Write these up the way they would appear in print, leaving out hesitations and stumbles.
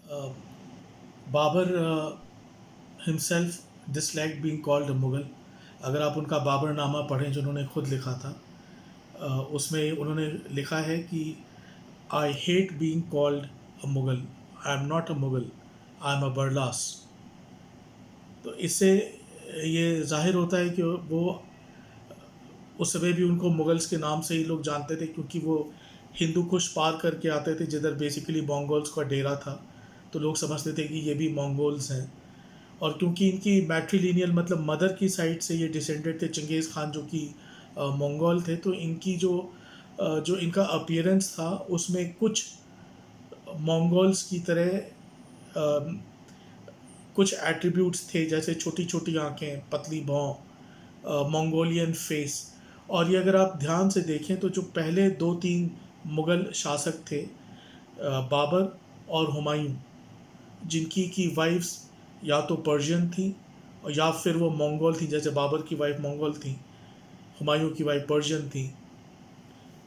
Babar himself dislike being called a Mughal. अगर आप उनका बाबरनामा पढ़ें जो उन्होंने खुद लिखा था, उसमें उन्होंने लिखा है कि I hate being called a Mughal, I am not a Mughal, I am a Barlas. तो इससे ये जाहिर होता है कि वो उस समय भी उनको मुगल्स के नाम से ही लोग जानते थे, क्योंकि वो हिंदू कुश पार करके आते थे जिधर बेसिकली मंगोल्स का डेरा था। तो लोग समझते थे कि ये भी मंगोल्स हैं। और क्योंकि इनकी मैट्रीलिनियल मतलब मदर की साइड से ये डिसेंडेड थे चंगेज़ खान जो कि मंगोल थे, तो इनकी जो इनका अपीयरेंस था उसमें कुछ मंगोल्स की तरह अ, कुछ एट्रीब्यूट्स थे, जैसे छोटी छोटी आंखें, पतली भौं, मंगोलियन फेस। और ये अगर आप ध्यान से देखें तो जो पहले दो तीन मुग़ल शासक थे, बाबर और हुमायूं, जिनकी की वाइफ्स या तो पर्शियन थी और या फिर वो मंगोल थी, जैसे बाबर की वाइफ मंगोल थी, हुमायूं की वाइफ पर्शियन थी।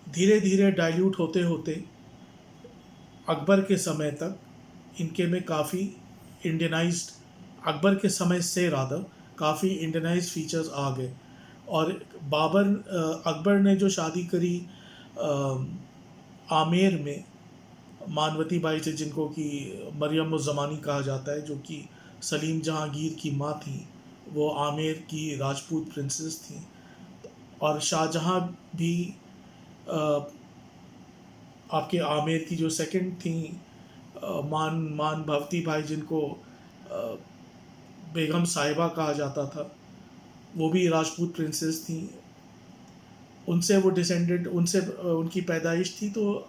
धीरे धीरे डाइल्यूट होते होते अकबर के समय तक इनके में काफ़ी इंडियनाइज्ड, अकबर के समय से रादर काफ़ी इंडियनाइज्ड फीचर्स आ गए। और अकबर ने जो शादी करी आमेर में मानवती बाई से, जिनको कि मरियम उज़ ज़मानी कहा जाता है, जो कि सलीम जहांगीर की माँ थी, वो आमेर की राजपूत प्रिंसेस थी। और शाहजहां भी अ, आपके आमेर की जो सेकंड थी, मान मान भवती भाई, जिनको अ, बेगम साहिबा कहा जाता था, वो भी राजपूत प्रिंसेस थी। उनसे वो डिसेंडेड, उनसे उनकी पैदाइश थी। तो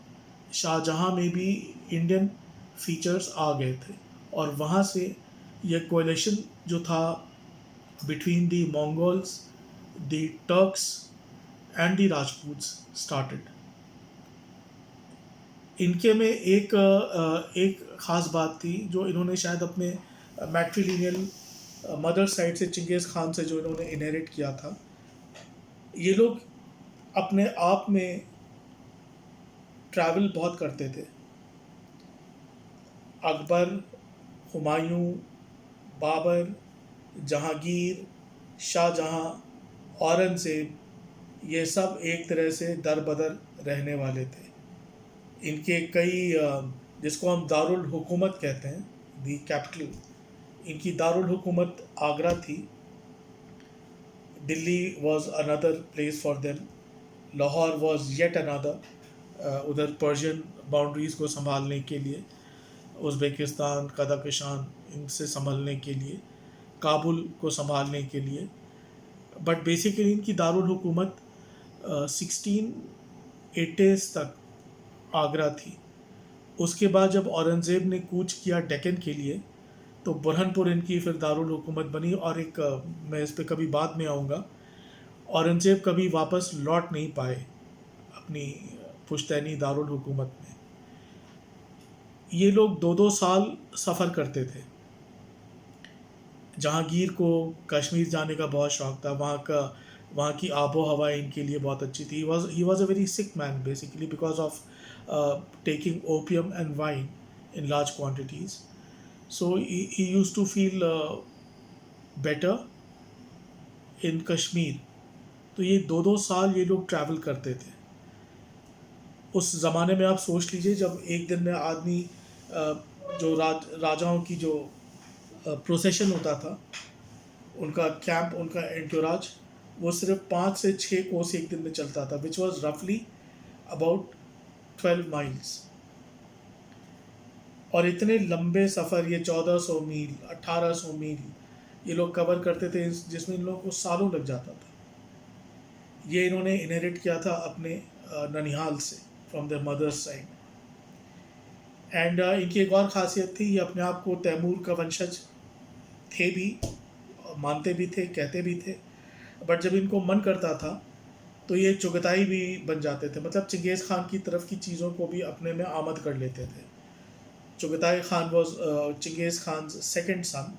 शाहजहां में भी इंडियन फीचर्स आ गए थे। और वहाँ से ये कोalition जो था between the Mongols, the Turks and the Rajputs started. इनके में एक ख़ास बात थी जो इन्होंने शायद अपने मैट्रिलिनियल मदर साइड से चंगेज़ खान से जो इन्होंने इनहेरिट किया था। ये लोग अपने आप में ट्रैवल बहुत करते थे। अकबर, हुमायूं, बाबर, जहांगीर, शाहजहां, औरंगज़ेब, ये सब एक तरह से दर बदर रहने वाले थे। इनके कई जिसको हम दारुल हुकूमत कहते हैं, दी कैपिटल, इनकी दारुल हुकूमत आगरा थी। Delhi was another place for them. Lahore was yet another, उधर पर्शियन बाउंड्रीज़ को संभालने के लिए, उज़्बेकिस्तान, कज़ाकिस्तान, इनसे संभलने के लिए, काबुल को संभालने के लिए। बट बेसिकली इनकी दारुल हुकूमत 1680s तक आगरा थी। उसके बाद जब औरंगज़ेब ने कूच किया डेक्कन के लिए, तो बुरहानपुर इनकी फिर दारुल हुकूमत बनी। और मैं इस पे कभी बाद में आऊँगा। औरंगज़ेब कभी वापस लौट नहीं पाए अपनी पुश्तैनी दारुल हुकूमत में। ये लोग दो दो साल सफ़र करते थे। जहांगीर को कश्मीर जाने का बहुत शौक था। वहाँ की आबो हवा इनके लिए बहुत अच्छी थी। He was a very sick man basically because of taking opium and wine in large quantities. So he used to feel better in Kashmir. तो ये दो दो साल ये लोग ट्रैवल करते थे। उस ज़माने में आप सोच लीजिए, जब एक दिन में आदमी जो राजाओं की जो प्रोसेशन होता था, उनका कैंप, उनका एंटोराज, वो सिर्फ 5 से 6 कोस एक दिन में चलता था, विच वॉज रफली अबाउट 12 माइल्स। और इतने लंबे सफ़र, ये 1400 मील, 1800 मील ये लोग कवर करते थे, जिसमें इन लोगों को सालों लग जाता था। ये इन्होंने इनहेरिट किया था अपने ननिहाल से, from the mother's side. And इनकी एक और ख़ासियत थी, ये अपने आप को तैमूर का वंशज थे भी, मानते भी थे, कहते भी थे। बट जब इनको मन करता था तो ये चुगताई भी बन जाते थे, मतलब चंगेज़ खान की तरफ की चीज़ों को भी अपने में आमद कर लेते थे। चुगताई खान वॉज चंगेज़ खान सेकंड सन,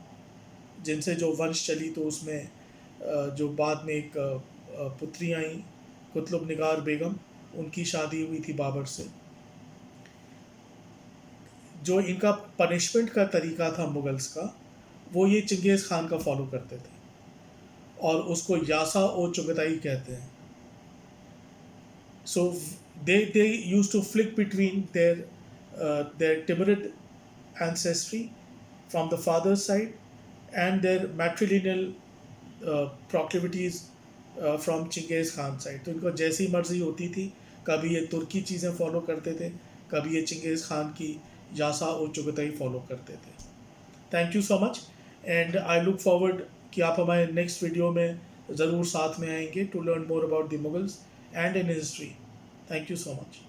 जिनसे जो वंश चली, तो उसमें जो बाद में एक पुत्री आई, कुतुब निगार बेगम, उनकी शादी हुई थी बाबर से। जो इनका पनिशमेंट का तरीका था मुगल्स का, वो ये चिंगेज़ खान का फॉलो करते थे और उसको यासा ओ चुगताई कहते हैं. So they used to flick between their Timurid ancestry from the father's side and their matrilineal proclivities from Chinggis Khan side. तो इनको जैसी मर्जी होती थी, कभी ये तुर्की चीज़ें फॉलो करते थे, कभी ये चिंगेज़ खान की यासा और चुगताई फॉलो करते थे. Thank you so much and I look forward कि आप हमारे नेक्स्ट वीडियो में ज़रूर साथ में आएंगे to learn more about the Mughals and in history. Thank you so much.